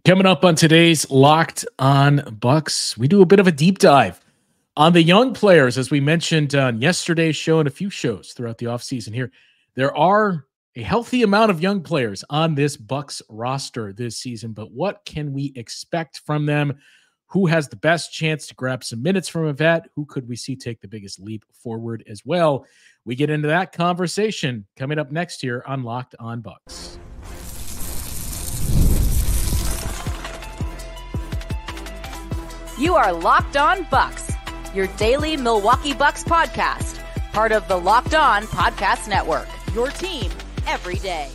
Coming up on today's Locked On Bucks, we do a bit of a deep dive on the young players, as we mentioned on yesterday's show and a few shows throughout the offseason here. There are a healthy amount of young players on this Bucks roster this season, but what can we expect from them? Who has the best chance to grab some minutes from a vet? Who could we see take the biggest leap forward as well? We get into that conversation coming up next here on Locked On Bucks. You are Locked On Bucks, your daily Milwaukee Bucks podcast, part of the Locked On Podcast Network, your team every day.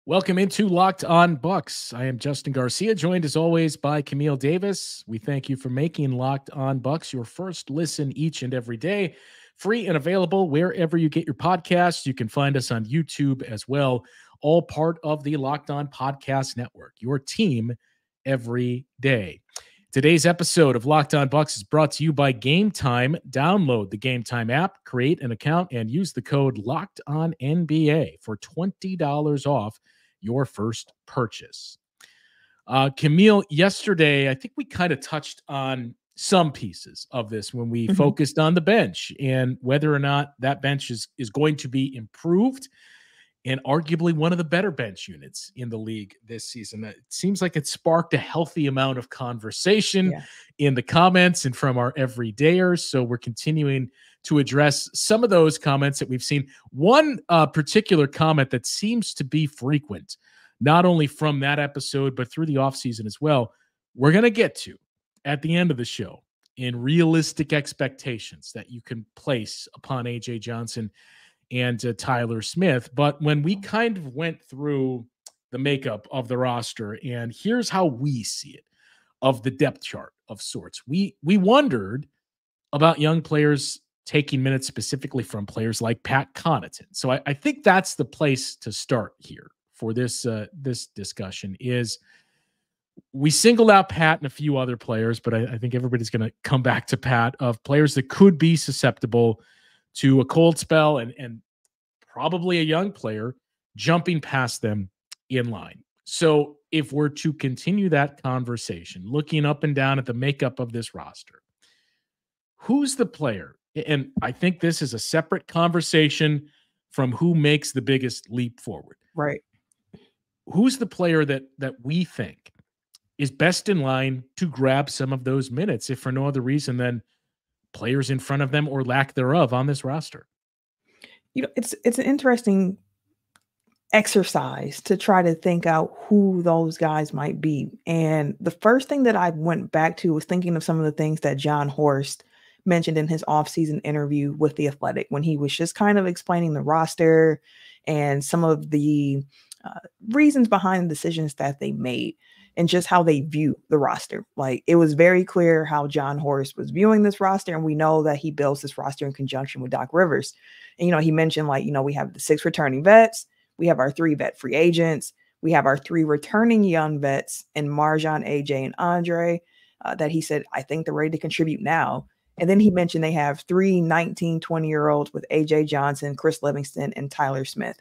Welcome into Locked On Bucks. I am Justin Garcia, joined as always by Camille Davis. We thank you for making Locked On Bucks your first listen each and every day, free and available wherever you get your podcasts. You can find us on YouTube as well, all part of the Locked On Podcast Network, your team every day. Today's episode of Locked On Bucks is brought to you by Game Time. Download the Game Time app, create an account, and use the code LOCKEDONNBA for $20 off your first purchase. Camille, yesterday, I think we kind of touched on some pieces of this when we focused on the bench and whether or not that bench is going to be improved, and arguably one of the better bench units in the league this season. It seems like it sparked a healthy amount of conversation in the comments and from our everydayers. So we're continuing to address some of those comments that we've seen. One particular comment that seems to be frequent, not only from that episode, but through the offseason as well, we're going to get to at the end of the show in realistic expectations that you can place upon AJ Johnson and Tyler Smith. But when we kind of went through the makeup of the roster, and here's how we see it, of the depth chart of sorts, we wondered about young players taking minutes, specifically from players like Pat Connaughton. So I think that's the place to start here for this discussion. Is we singled out Pat and a few other players, but I think everybody's going to come back to Pat, of players that could be susceptible to a cold spell and probably a young player jumping past them in line. So if we're to continue that conversation, looking up and down at the makeup of this roster, who's the player? And I think this is a separate conversation from who makes the biggest leap forward. Right. Who's the player that we think is best in line to grab some of those minutes, if for no other reason than players in front of them or lack thereof on this roster? You know, it's an interesting exercise to try to think out who those guys might be. And the first thing that I went back to was thinking of some of the things that John Horst mentioned in his offseason interview with The Athletic, when he was just kind of explaining the roster and some of the reasons behind the decisions that they made and just how they view the roster. Like, it was very clear how John Horst was viewing this roster. And we know that he builds this roster in conjunction with Doc Rivers. And, he mentioned, we have the 6 returning vets. We have our 3 vet free agents. We have our 3 returning young vets in MarJon, AJ, and Andre, that he said, I think they're ready to contribute now. And then he mentioned they have 3 19, 20-year-olds with AJ Johnson, Chris Livingston, and Tyler Smith.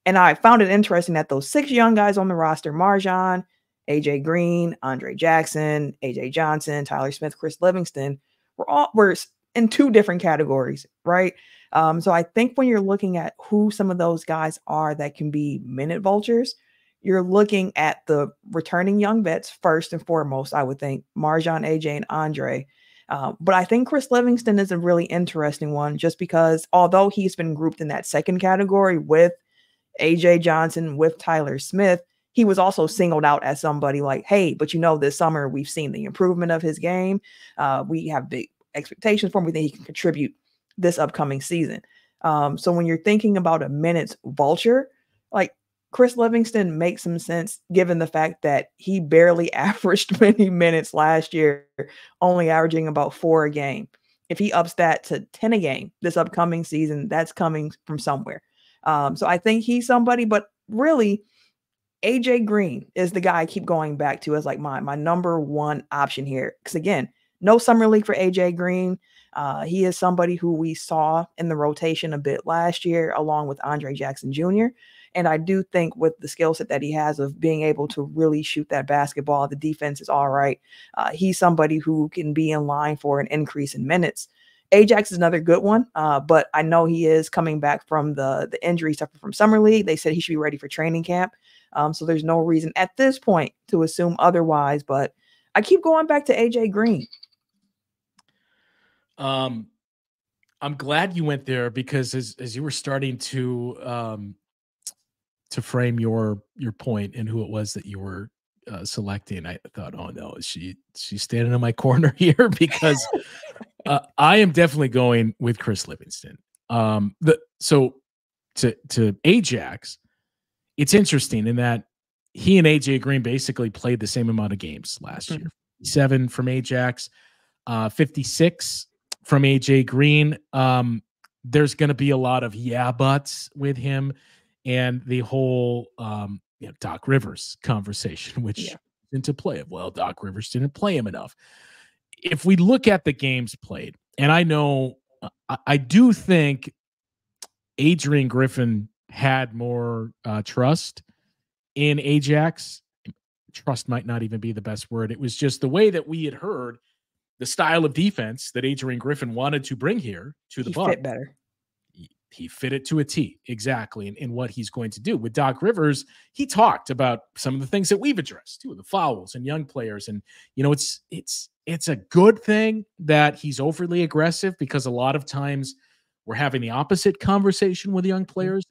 And I found it interesting that those 6 young guys on the roster, MarJon, AJ Green, Andre Jackson, AJ Johnson, Tyler Smith, Chris Livingston, were in 2 different categories, right? So I think when you're looking at who some of those guys are that can be minute vultures, you're looking at the returning young vets first and foremost, I would think, MarJon, AJ, and Andre. But I think Chris Livingston is a really interesting one, just because although he's been grouped in that second category with AJ Johnson, with Tyler Smith, he was also singled out as somebody like, hey, but this summer we've seen the improvement of his game. We have big expectations for him. We think he can contribute this upcoming season. So when you're thinking about a minutes vulture, like, Chris Livingston makes some sense given the fact that he barely averaged many minutes last year, only averaging about 4 a game. If he ups that to 10 a game this upcoming season, that's coming from somewhere. So I think he's somebody, but really, AJ Green is the guy I keep going back to as like my number one option here. Because again, no summer league for AJ Green. He is somebody who we saw in the rotation a bit last year, along with Andre Jackson Jr. And I do think with the skill set that he has of being able to really shoot that basketball, the defense is all right. He's somebody who can be in line for an increase in minutes. Ajax is another good one, but I know he is coming back from the injury suffered from Summer League. They said he should be ready for training camp. So there's no reason at this point to assume otherwise, but I keep going back to AJ Green. I'm glad you went there because as you were starting to frame your point and who it was that you were selecting, I thought, oh no, she's standing in my corner here because I am definitely going with Chris Livingston. So to Ajax, it's interesting in that he and AJ Green basically played the same amount of games last year. 7 from Ajax, 56 from AJ Green. There's going to be a lot of yeah buts with him and the whole Doc Rivers conversation, which into play of, well, Doc Rivers didn't play him enough. If we look at the games played, and I know I do think Adrian Griffin had more trust in Ajax. Trust might not even be the best word. It was just the way that we had heard the style of defense that Adrian Griffin wanted to bring here to the Bucks. Fit better. He fit it to a T, exactly, in what he's going to do. With Doc Rivers, he talked about some of the things that we've addressed too, the fouls and young players. And, it's a good thing that he's overly aggressive because a lot of times we're having the opposite conversation with young players.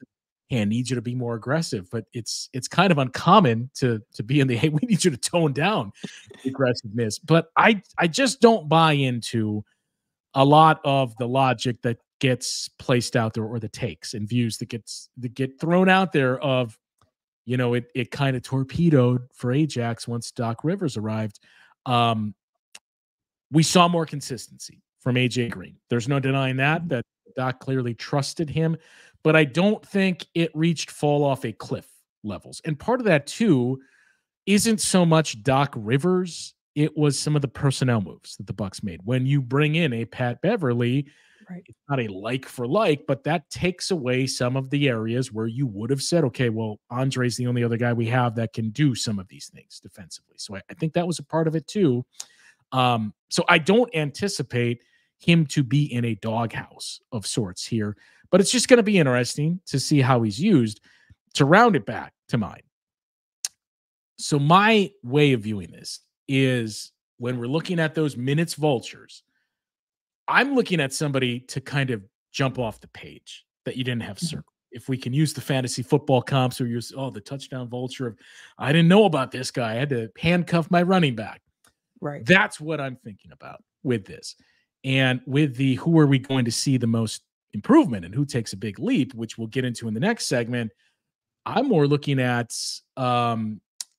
Hey, I need you to be more aggressive, but it's kind of uncommon to be in the, hey, we need you to tone down the aggressiveness. But I just don't buy into a lot of the logic that gets placed out there or the takes and views that get thrown out there of, it kind of torpedoed for Ajax once Doc Rivers arrived. We saw more consistency from AJ Green. There's no denying that Doc clearly trusted him, but I don't think it reached fall off a cliff levels. And part of that too isn't so much Doc Rivers. It was some of the personnel moves that the Bucks made. When you bring in a Pat Beverly, right, it's not a like for like, but that takes away some of the areas where you would have said, okay, well, Andre's the only other guy we have that can do some of these things defensively. So I think that was a part of it too. So I don't anticipate him to be in a doghouse of sorts here, but it's just going to be interesting to see how he's used. To round it back to mine. So my way of viewing this is when we're looking at those minutes vultures, I'm looking at somebody to kind of jump off the page that you didn't have circled. If we can use the fantasy football comps or use, the touchdown vulture of, I didn't know about this guy. I had to handcuff my running back. Right. That's what I'm thinking about with this. And with the who are we going to see the most improvement and who takes a big leap, which we'll get into in the next segment, I'm more looking at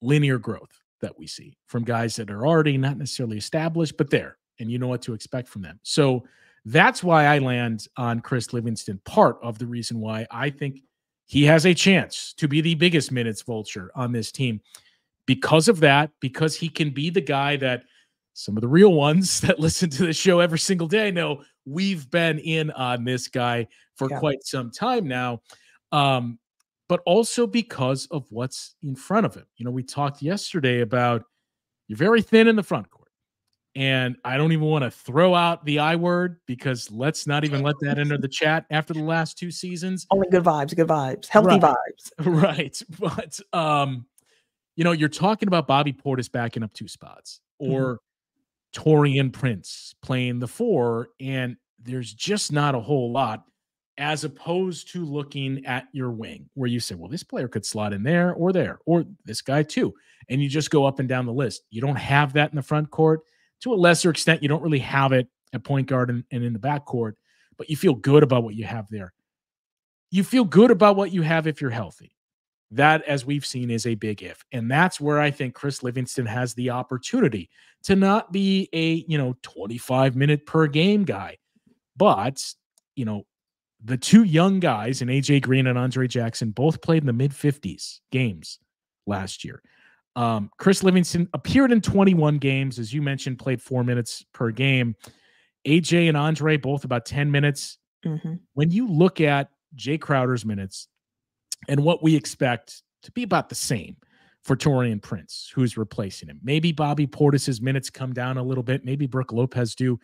linear growth that we see from guys that are already not necessarily established, but there, and you know what to expect from them. So that's why I land on Chris Livingston, part of the reason why I think he has a chance to be the biggest minutes vulture on this team. Because of that, because he can be the guy that some of the real ones that listen to the show every single day know we've been in on this guy for quite some time now. But also because of what's in front of him. We talked yesterday about you're very thin in the front court. And I don't even want to throw out the I word because let's not even let that enter the chat after the last 2 seasons. Only good vibes, healthy vibes. Right. But, you're talking about Bobby Portis backing up 2 spots or Taurean Prince playing the 4, and there's just not a whole lot as opposed to looking at your wing where you say, well, this player could slot in there, or this guy too. And you just go up and down the list. You don't have that in the front court. To a lesser extent, you don't really have it at point guard and in the back court, but you feel good about what you have there. You feel good about what you have if you're healthy. That, as we've seen, is a big if. And that's where I think Chris Livingston has the opportunity to not be a, 25-minute per game guy. But, the 2 young guys in AJ Green and Andre Jackson both played in the mid-50s games last year. Chris Livingston appeared in 21 games, as you mentioned, played 4 minutes per game. AJ and Andre both about 10 minutes. When you look at Jay Crowder's minutes and what we expect to be about the same for Taurean Prince, who's replacing him. Maybe Bobby Portis's minutes come down a little bit. Maybe Brooke Lopez do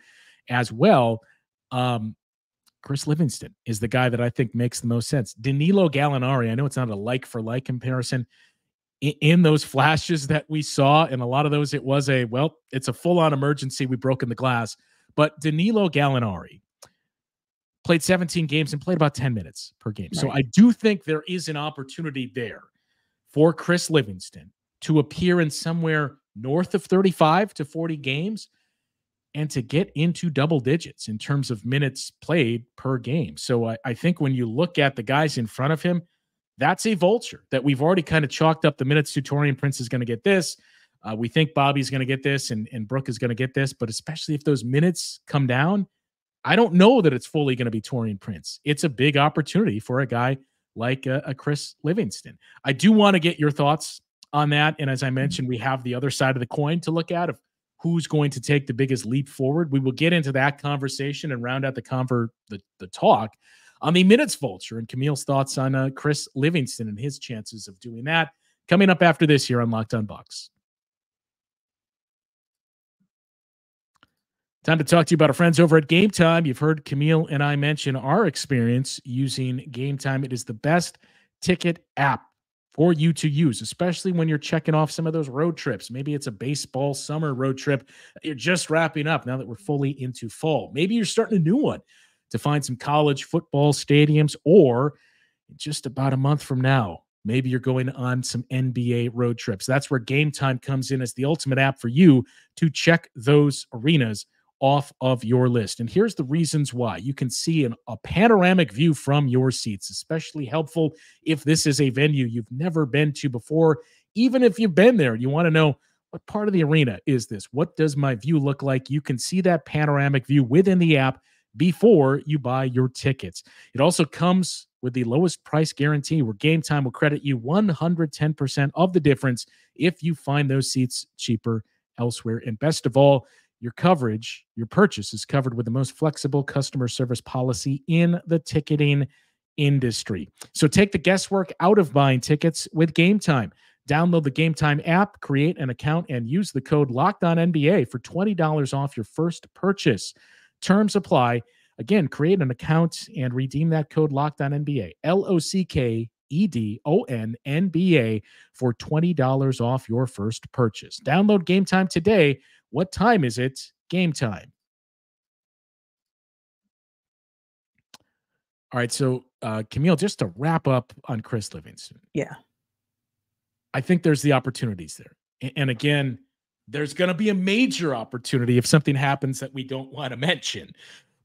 as well. Chris Livingston is the guy that I think makes the most sense. Danilo Gallinari, I know it's not a like-for-like comparison. In those flashes that we saw, and a lot of those, it was it's a full-on emergency. We've broken the glass. But Danilo Gallinari played 17 games and played about 10 minutes per game. Right. So I do think there is an opportunity there for Chris Livingston to appear in somewhere north of 35 to 40 games and to get into double digits in terms of minutes played per game. So I think when you look at the guys in front of him, that's a vulture that we've already kind of chalked up the minutes to. Taurean Prince is going to get this. We think Bobby's going to get this and Brooke is going to get this. But especially if those minutes come down, I don't know that it's fully going to be Taurean Prince. It's a big opportunity for a guy like a Chris Livingston. I do want to get your thoughts on that. And as I mentioned, we have the other side of the coin to look at of who's going to take the biggest leap forward. We will get into that conversation and round out the talk on the minutes vulture and Camille's thoughts on Chris Livingston and his chances of doing that. Coming up after this here on Locked On Bucks. Time to talk to you about our friends over at Game Time. You've heard Camille and I mention our experience using Game Time. It is the best ticket app for you to use, especially when you're checking off some of those road trips. Maybe it's a baseball summer road trip you're just wrapping up now that we're fully into fall. Maybe you're starting a new one to find some college football stadiums, or just about a month from now, maybe you're going on some NBA road trips. That's where Game Time comes in as the ultimate app for you to check those arenas off of your list. And here's the reasons why. You can see a panoramic view from your seats, especially helpful if this is a venue you've never been to before. Even if you've been there, you want to know, what part of the arena is this? What does my view look like? You can see that panoramic view within the app before you buy your tickets. It also comes with the lowest price guarantee, where Game Time will credit you 110% of the difference if you find those seats cheaper elsewhere. And best of all, your purchase is covered with the most flexible customer service policy in the ticketing industry. So take the guesswork out of buying tickets with Game Time. Download the Game Time app, create an account, and use the code LOCKEDONNBA for $20 off your first purchase. Terms apply. Again, create an account and redeem that code LOCKEDONNBA, LOCKEDONNBA, for $20 off your first purchase. Download Game Time today. What time is it? Game time. All right, so Camille, just to wrap up on Chris Livingston. Yeah. I think there's the opportunities there. And again, there's going to be a major opportunity if something happens that we don't want to mention.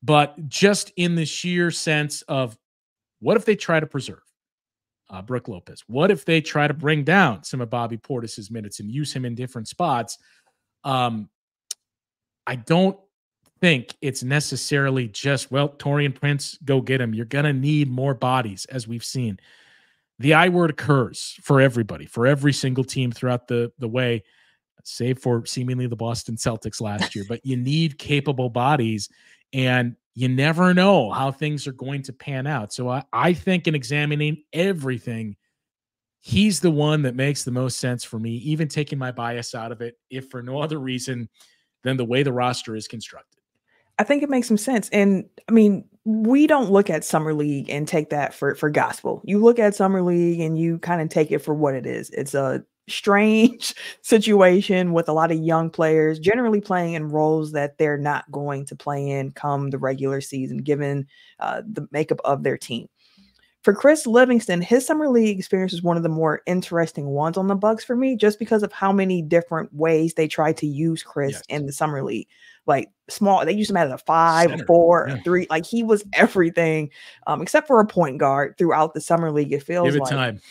But just in the sheer sense of, what if they try to preserve Brooke Lopez? What if they try to bring down some of Bobby Portis's minutes and use him in different spots? I don't think it's necessarily just, Taurean Prince, go get him. You're going to need more bodies, as we've seen. The I word occurs for everybody, for every single team throughout the way, save for seemingly the Boston Celtics last year. But you need capable bodies, and you never know how things are going to pan out. So I think in examining everything, he's the one that makes the most sense for me, even taking my bias out of it, if for no other reason than the way the roster is constructed. I think it makes some sense. And I mean, we don't look at Summer League and take that for gospel. You look at Summer League and you kind of take it for what it is. It's a strange situation with a lot of young players generally playing in roles that they're not going to play in come the regular season, given the makeup of their team. For Chris Livingston, his Summer League experience is one of the more interesting ones on the Bucks for me, just because of how many different ways they try to use Chris in the Summer League. Like small, they used him as a 5, center, 4, 3. Like he was everything, except for a point guard throughout the Summer League. It feels like time.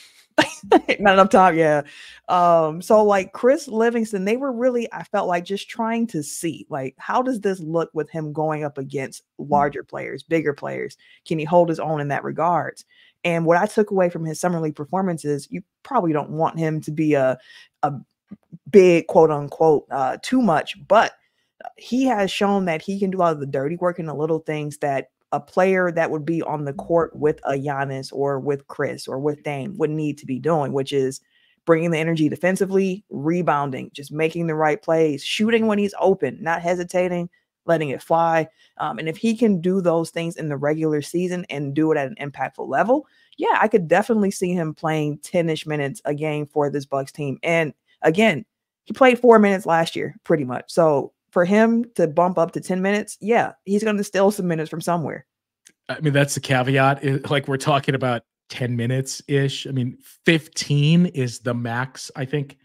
Not enough time, yeah. So like Chris Livingston, they were really, I felt like, just trying to see, like, how does this look with him going up against larger players, bigger players? Can he hold his own in that regards? And what I took away from his Summer League performance is, you probably don't want him to be a big, quote unquote, too much, but he has shown that he can do all of the dirty work and the little things that a player that would be on the court with a Giannis or with Chris or with Dame would need to be doing, which is bringing the energy defensively, rebounding, just making the right plays, shooting when he's open, not hesitating, letting it fly. And if he can do those things in the regular season and do it at an impactful level, yeah, I could definitely see him playing 10-ish minutes a game for this Bucks team. And again, he played 4 minutes last year, pretty much. So for him to bump up to 10 minutes, yeah, he's going to steal some minutes from somewhere. I mean, that's the caveat. Like, we're talking about 10 minutes ish. I mean, 15 is the max I think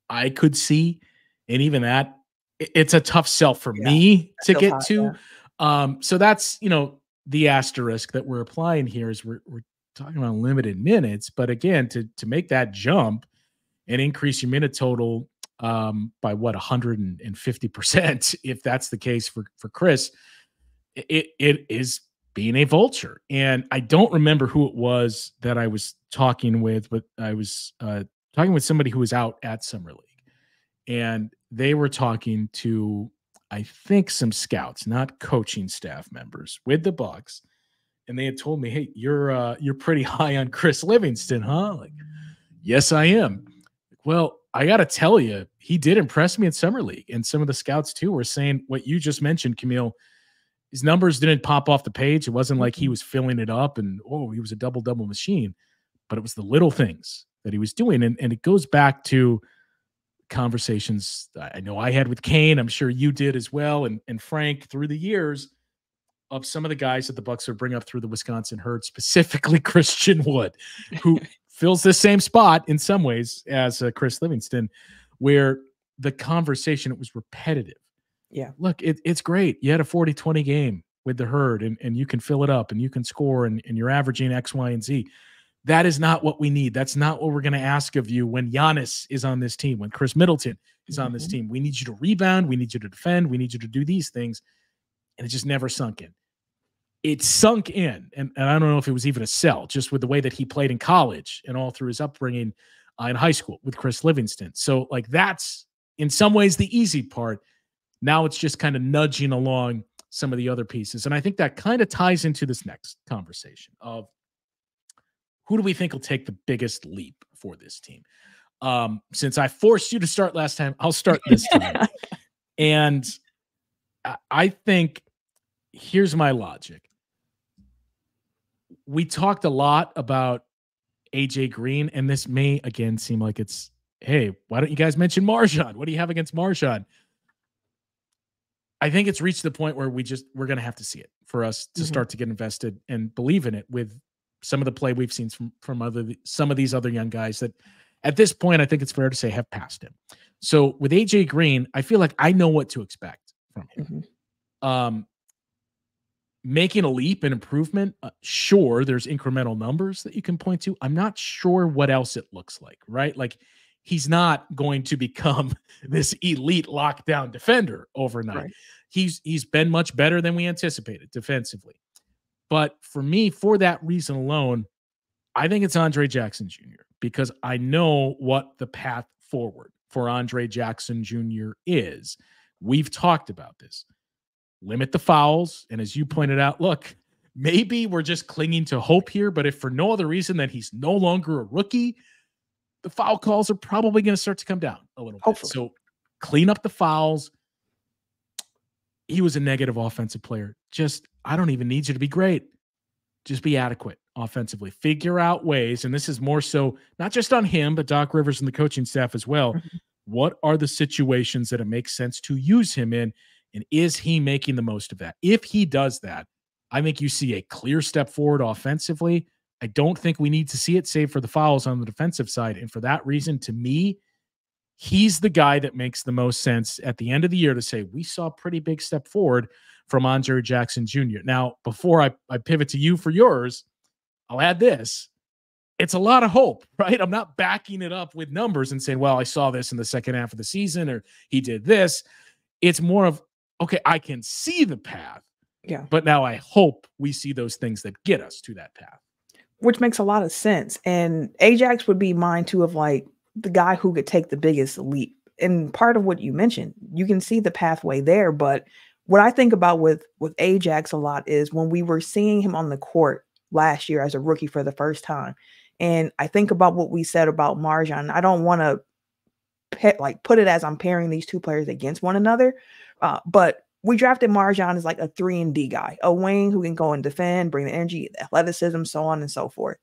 I could see. And even that, it's a tough sell for me to get to. Yeah. So that's, the asterisk that we're applying here is we're talking about limited minutes. But again, to make that jump and increase your minute total by what, 150%, if that's the case for Chris, it is being a vulture. And I don't remember who it was that I was talking with, but I was talking with somebody who was out at Summer League, and they were talking to, I think, some scouts, not coaching staff members with the Bucks. And they had told me, "Hey, you're pretty high on Chris Livingston, huh?" Like, yes, I am. Well, I got to tell you, he did impress me in Summer League. And some of the scouts too were saying what you just mentioned, Camille. His numbers didn't pop off the page. It wasn't like he was filling it up and, he was a double-double machine. But it was the little things that he was doing. And it goes back to conversations I know I had with Kane. I'm sure you did as well. And Frank, through the years, of some of the guys that the Bucks would bring up through the Wisconsin herd, specifically Christian Wood, who fills the same spot in some ways as Chris Livingston, where the conversation, it was repetitive. Yeah. Look, it's great. You had a 40-20 game with the herd and you can fill it up and you can score and you're averaging X, Y, and Z. That is not what we need. That's not what we're going to ask of you when Giannis is on this team, when Chris Middleton is on this team. We need you to rebound. We need you to defend. We need you to do these things. And it just never sunk in. It sunk in. And I don't know if it was even a sell, just with the way that he played in college and all through his upbringing in high school with Chris Livingston. So, like, that's in some ways the easy part. Now it's just kind of nudging along some of the other pieces. And I think that kind of ties into this next conversation of who do we think will take the biggest leap for this team? Since I forced you to start last time, I'll start this time. And I think here's my logic. We talked a lot about AJ Green, and this may, again, seem like it's, hey, why don't you guys mention MarJon? What do you have against MarJon? I think it's reached the point where we're going to have to see it for us to start to get invested and believe in it with some of the play we've seen from some of these other young guys that at this point, I think it's fair to say have passed him. So with AJ Green, I feel like I know what to expect from him. Making a leap and improvement, sure, there's incremental numbers that you can point to. I'm not sure what else it looks like, right? Like, he's not going to become this elite lockdown defender overnight. Right. He's been much better than we anticipated defensively. But for me, for that reason alone, I think it's Andre Jackson Jr. because I know what the path forward for Andre Jackson Jr. is. We've talked about this. Limit the fouls. And as you pointed out, look, maybe we're just clinging to hope here, but if for no other reason than he's no longer a rookie, the foul calls are probably going to start to come down a little bit. So clean up the fouls. He was a negative offensive player. I don't even need you to be great. Just be adequate offensively. Figure out ways, and this is more so not just on him, but Doc Rivers and the coaching staff as well. What are the situations that it makes sense to use him in, and is he making the most of that? If he does that, I think you see a clear step forward offensively. I don't think we need to see it, save for the fouls on the defensive side. And for that reason, to me, he's the guy that makes the most sense at the end of the year to say, we saw a pretty big step forward from Andre Jackson Jr. Now, before I pivot to you for yours, I'll add this. It's a lot of hope, right? I'm not backing it up with numbers and saying, well, I saw this in the second half of the season or he did this. It's more of, okay, I can see the path. Yeah. But now I hope we see those things that get us to that path. Which makes a lot of sense. And Ajax would be mine too, of like the guy who could take the biggest leap. And part of what you mentioned, you can see the pathway there, but what I think about with Ajax a lot is when we were seeing him on the court last year as a rookie for the first time. And I think about what we said about MarJon. I don't want to put it as I'm pairing these two players against one another. But we drafted MarJon as like a 3-and-D guy, a wing who can go and defend, bring the energy, the athleticism, so on and so forth.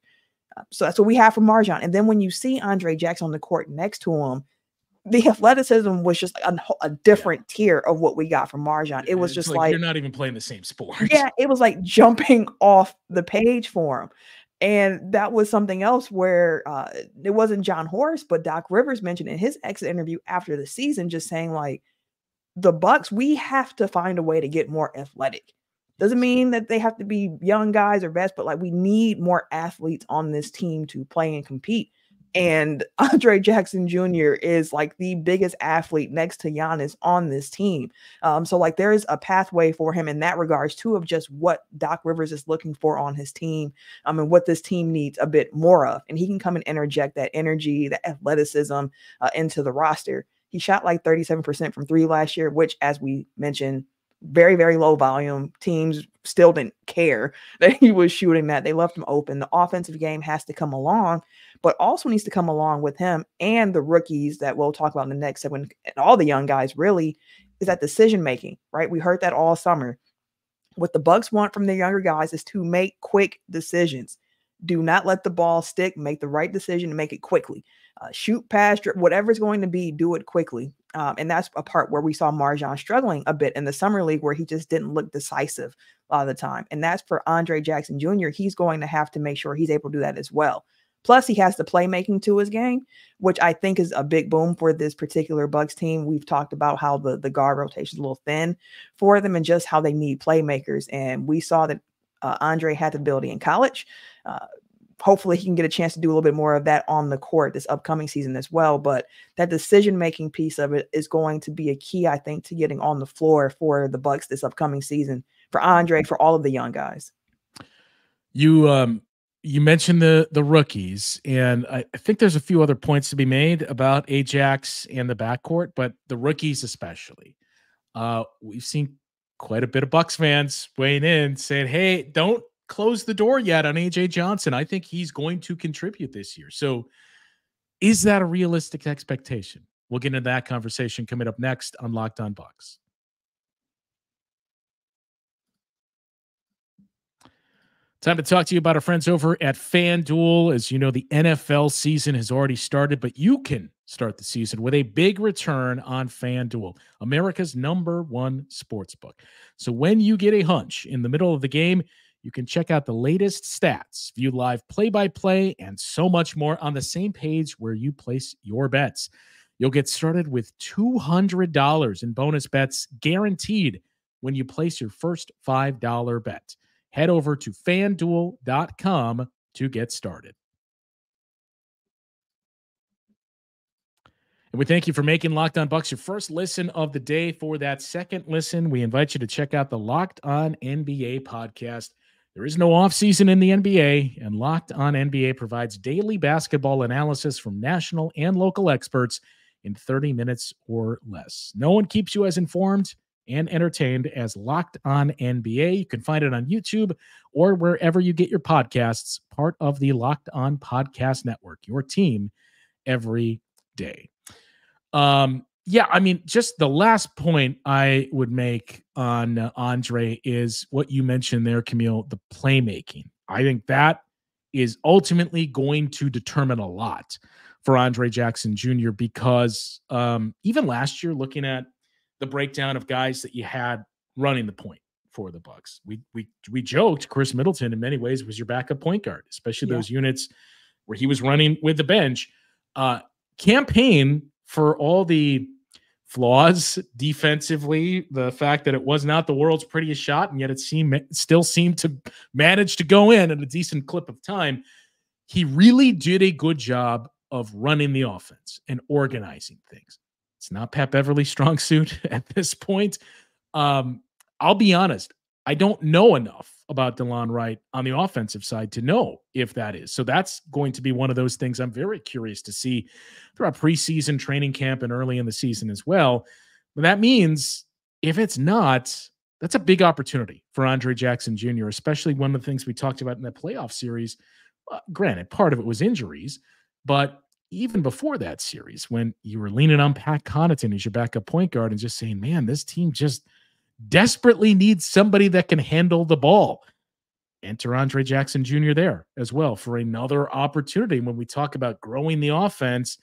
So that's what we have for MarJon. And then when you see Andre Jackson on the court next to him, the athleticism was just a different tier of what we got from MarJon. It was just like you're not even playing the same sport. Yeah, it was like jumping off the page for him. And that was something else where it wasn't John Horst, but Doc Rivers mentioned in his exit interview after the season, just saying like, the Bucks, we have to find a way to get more athletic. Doesn't mean that they have to be young guys or vets, but like we need more athletes on this team to play and compete. And Andre Jackson Jr. is like the biggest athlete next to Giannis on this team. So like there is a pathway for him in that regards too, of just what Doc Rivers is looking for on his team. And what this team needs a bit more of. And he can come and interject that energy, that athleticism into the roster. He shot like 37% from 3 last year, which, as we mentioned, very, very low volume. Teams still didn't care that he was shooting that. They left him open. The offensive game has to come along, but also needs to come along with him and the rookies that we'll talk about in the next segment, and all the young guys really, is that decision-making, right? We heard that all summer. What the Bucks want from their younger guys is to make quick decisions. Do not let the ball stick. Make the right decision and make it quickly. Shoot, pass, whatever it's going to be, do it quickly. And that's a part where we saw MarJon struggling a bit in the summer league, where he just didn't look decisive a lot of the time. And that's for Andre Jackson Jr. He's going to have to make sure he's able to do that as well. Plus, he has the playmaking to his game, which I think is a big boom for this particular Bucks team. We've talked about how the guard rotation is a little thin for them and just how they need playmakers. And we saw that Andre had the ability in college. Hopefully he can get a chance to do a little bit more of that on the court this upcoming season as well. But that decision-making piece of it is going to be a key, I think, to getting on the floor for the Bucks this upcoming season, for Andre, for all of the young guys. You mentioned the rookies, and I think there's a few other points to be made about Ajax and the backcourt, but the rookies especially. We've seen quite a bit of Bucks fans weighing in saying, hey, don't close the door yet on AJ Johnson. I think he's going to contribute this year. So is that a realistic expectation? We'll get into that conversation coming up next on Locked On Bucks. Time to talk to you about our friends over at FanDuel. As you know, the NFL season has already started, but you can start the season with a big return on FanDuel, America's #1 sportsbook. So when you get a hunch in the middle of the game, you can check out the latest stats, view live play-by-play, and so much more on the same page where you place your bets. You'll get started with $200 in bonus bets guaranteed when you place your first $5 bet. Head over to FanDuel.com to get started. And we thank you for making Locked On Bucks your first listen of the day. For that second listen, we invite you to check out the Locked On NBA podcast. There is no offseason in the NBA, and Locked On NBA provides daily basketball analysis from national and local experts in 30 minutes or less. No one keeps you as informed and entertained as Locked On NBA. You can find it on YouTube or wherever you get your podcasts, part of the Locked On Podcast Network, your team every day. Yeah, I mean, just the last point I would make on Andre is what you mentioned there, Camille, the playmaking. I think that is ultimately going to determine a lot for Andre Jackson Jr. because even last year, looking at the breakdown of guys that you had running the point for the Bucks, we joked Chris Middleton in many ways was your backup point guard, especially those units where he was running with the bench. Campaign, for all the flaws defensively, the fact that it was not the world's prettiest shot, and yet it still seemed to manage to go in at a decent clip of time, he really did a good job of running the offense and organizing things. It's not Pat Beverly's strong suit at this point. I'll be honest, I don't know enough about DeLon Wright on the offensive side to know if that is. So that's going to be one of those things I'm very curious to see throughout preseason, training camp, and early in the season as well. But that means if it's not, that's a big opportunity for Andre Jackson Jr., especially one of the things we talked about in that playoff series. Granted, part of it was injuries, but even before that series, when you were leaning on Pat Connaughton as your backup point guard and just saying, man, this team just desperately needs somebody that can handle the ball. Enter Andre Jackson Jr. there as well for another opportunity. When we talk about growing the offense,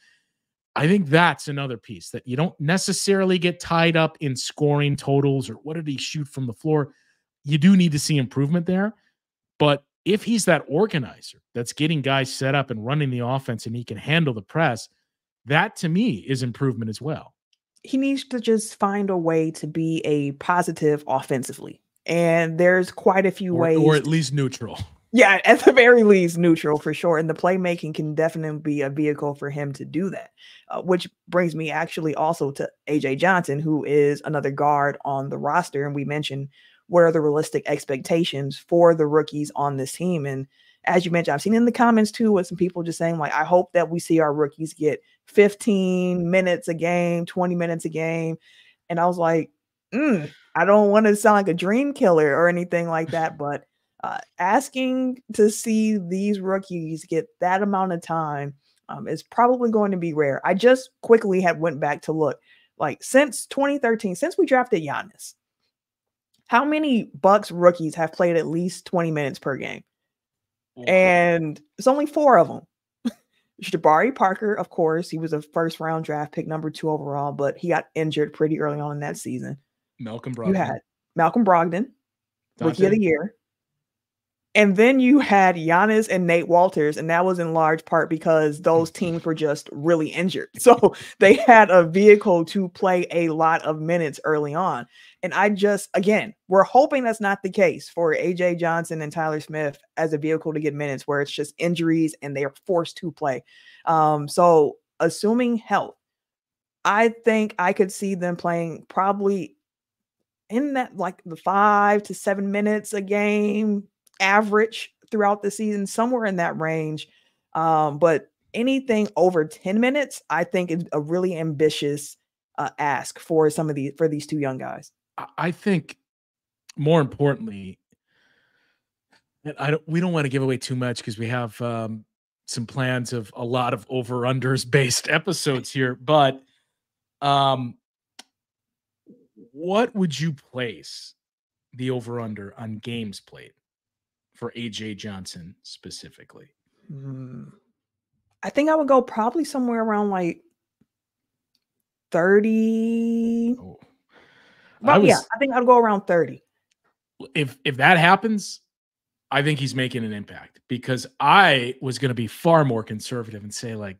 I think that's another piece that you don't necessarily get tied up in scoring totals or what did he shoot from the floor. You do need to see improvement there. But if he's that organizer that's getting guys set up and running the offense and he can handle the press, that to me is improvement as well. He needs to just find a way to be a positive offensively. And there's quite a few ways. Or at least neutral. Yeah, at the very least, neutral for sure. And the playmaking can definitely be a vehicle for him to do that, which brings me actually also to AJ Johnson, who is another guard on the roster. And we mentioned what are the realistic expectations for the rookies on this team. And as you mentioned, I've seen in the comments too, with some people just saying, like, I hope that we see our rookies get 15 minutes a game, 20 minutes a game. And I was like, I don't want to sound like a dream killer or anything like that, but asking to see these rookies get that amount of time is probably going to be rare. I just quickly went back to look, like, since 2013, since we drafted Giannis, how many Bucks rookies have played at least 20 minutes per game? And it's only 4 of them. Jabari Parker, of course, he was a first-round draft pick, number 2 overall, but he got injured pretty early on in that season. Malcolm Brogdon. You had Malcolm Brogdon, Rookie of the Year. And then you had Giannis and Nate Walters, and that was in large part because those teams were just really injured. So they had a vehicle to play a lot of minutes early on. And again, we're hoping that's not the case for AJ Johnson and Tyler Smith as a vehicle to get minutes where it's just injuries and they are forced to play. So assuming health, I think I could see them playing probably in that, like, the 5 to 7 minutes a game average throughout the season, somewhere in that range. But anything over 10 minutes, I think is a really ambitious ask for these 2 young guys. I think more importantly, we don't want to give away too much because we have some plans of a lot of over-unders based episodes here, but what would you place the over-under on games played for AJ Johnson specifically? I think I would go probably somewhere around like 30. Oh. I think I'd go around 30. If that happens, I think he's making an impact, because I was going to be far more conservative and say like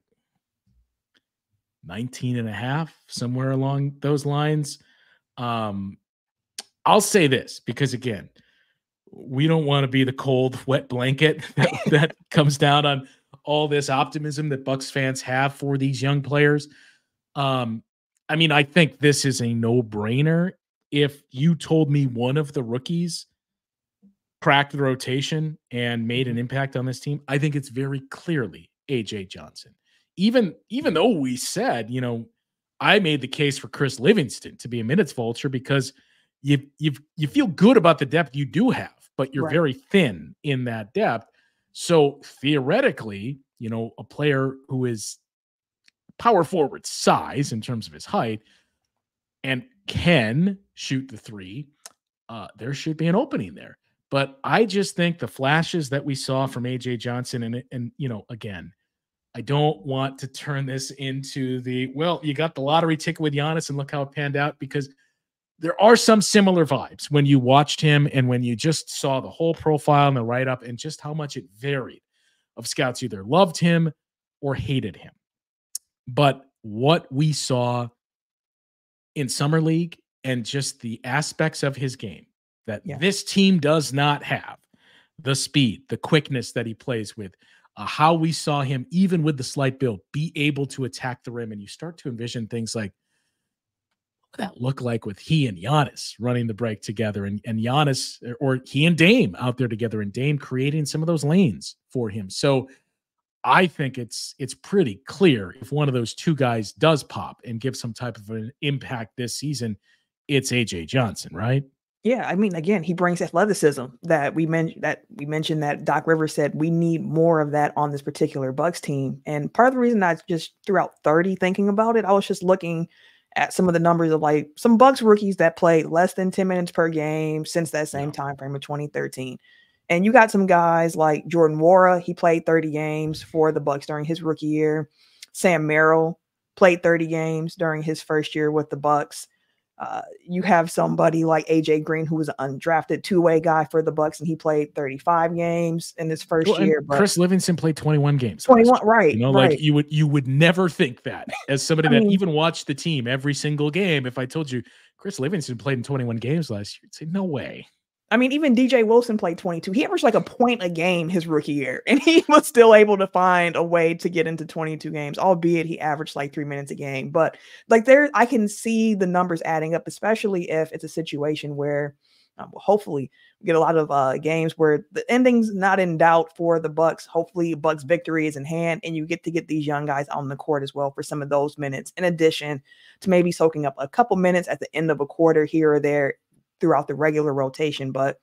19 and a half, somewhere along those lines. I'll say this because, again, we don't want to be the cold, wet blanket that comes down on all this optimism that Bucks fans have for these young players. I mean, I think this is a no-brainer. If you told me one of the rookies cracked the rotation and made an impact on this team, I think it's very clearly AJ Johnson. Even though we said, I made the case for Chris Livingston to be a minutes vulture because you feel good about the depth you do have, but you're very thin in that depth. So theoretically, a player who is power forward size in terms of his height and can shoot the 3, there should be an opening there. But I just think the flashes that we saw from AJ Johnson and again, I don't want to turn this into you got the lottery ticket with Giannis and look how it panned out, because there are some similar vibes when you watched him and when you just saw the whole profile and the write-up and just how much it varied of scouts either loved him or hated him. But what we saw in Summer League and just the aspects of his game that this team does not have, the speed, the quickness that he plays with, how we saw him, even with the slight build, be able to attack the rim. And you start to envision things like, what would that look like with he and Giannis running the break together, and Giannis, or he and Dame out there together, and Dame creating some of those lanes for him. So I think it's pretty clear if one of those 2 guys does pop and give some type of an impact this season, it's AJ Johnson, right? Yeah, I mean, again, he brings athleticism that we mentioned that Doc Rivers said we need more of that on this particular Bucks team. And part of the reason I just threw out 30 thinking about it, I was just looking at some of the numbers of like some Bucks rookies that played less than 10 minutes per game since that same time frame of 2013. And you got some guys like Jordan Nwora, he played 30 games for the Bucks during his rookie year. Sam Merrill played 30 games during his first year with the Bucks. You have somebody like AJ Green, who was an undrafted two-way guy for the Bucks, and he played 35 games in his first year. But Chris Livingston played 21 games. 21, right? You know, right. like you would never think that as somebody that even watched the team every single game. If I told you Chris Livingston played in 21 games last year, you'd say no way. I mean, even DJ Wilson played 22. He averaged like a point a game his rookie year, and he was still able to find a way to get into 22 games, albeit he averaged like 3 minutes a game. But like I can see the numbers adding up, especially if it's a situation where hopefully we get a lot of games where the ending's not in doubt for the Bucks. Hopefully Bucks victory is in hand, and you get to get these young guys on the court as well for some of those minutes, in addition to maybe soaking up a couple minutes at the end of a quarter here or there throughout the regular rotation. But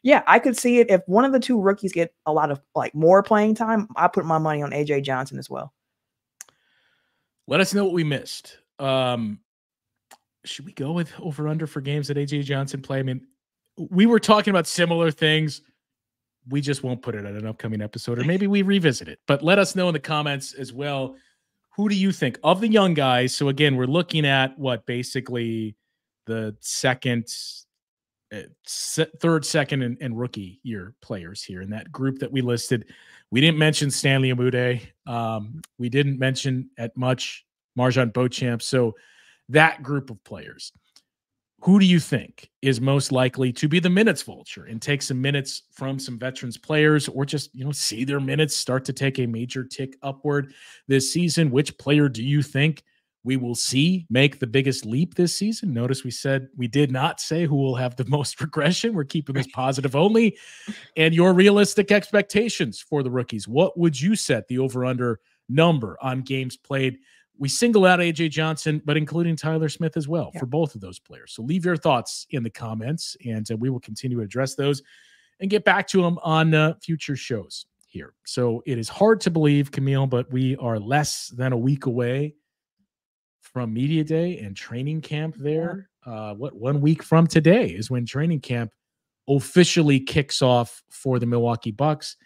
yeah, I could see it if one of the two rookies get a lot of like more playing time. I put my money on AJ Johnson as well. Let us know what we missed. Should we go with over under for games that AJ Johnson play? I mean, we were talking about similar things. We just won't put it at an upcoming episode, or maybe we revisit it. But let us know in the comments as well. Who do you think of the young guys? So again, we're looking at what basically the third, second, and rookie year players here in that group that we listed. We didn't mention Stanley Amude. We didn't mention at much Marjan Beauchamp. So that group of players, who do you think is most likely to be the minutes vulture and take some minutes from some veterans players, or just, see their minutes start to take a major tick upward this season? Which player do you think we will see make the biggest leap this season? Notice we did not say who will have the most regression. We're keeping this positive only. And your realistic expectations for the rookies. What would you set the over-under number on games played? We single out AJ Johnson, but including Tyler Smith as well for both of those players. So leave your thoughts in the comments, and we will continue to address those and get back to them on future shows here. So it is hard to believe, Camille, but we are less than a week away from media day and training camp there. 1 week from today is when training camp officially kicks off for the Milwaukee Bucks.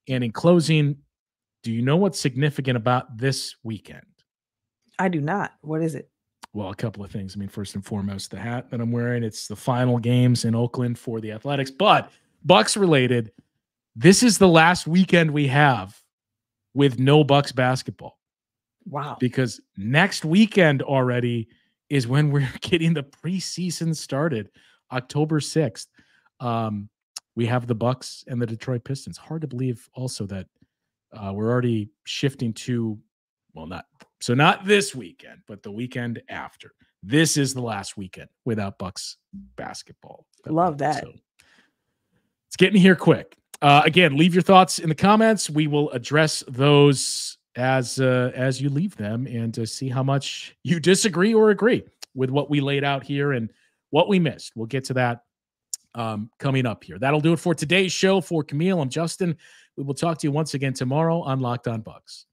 And in closing, do you know what's significant about this weekend? I do not. What is it? Well, a couple of things. I mean, first and foremost, the hat that I'm wearing, it's the final games in Oakland for the Athletics, but Bucks related, this is the last weekend we have with no Bucks basketball. Wow. Because next weekend already is when we're getting the preseason started, October 6th. We have the Bucks and the Detroit Pistons. Hard to believe also that we're already shifting to, not this weekend, but the weekend after. This is the last weekend without Bucks basketball. Love that. So it's getting here quick. Again, leave your thoughts in the comments. We will address those as you leave them, and to see how much you disagree or agree with what we laid out here and what we missed. We'll get to that coming up here. That'll do it for today's show. For Camille, I'm Justin. We will talk to you once again tomorrow on Locked On Bucks.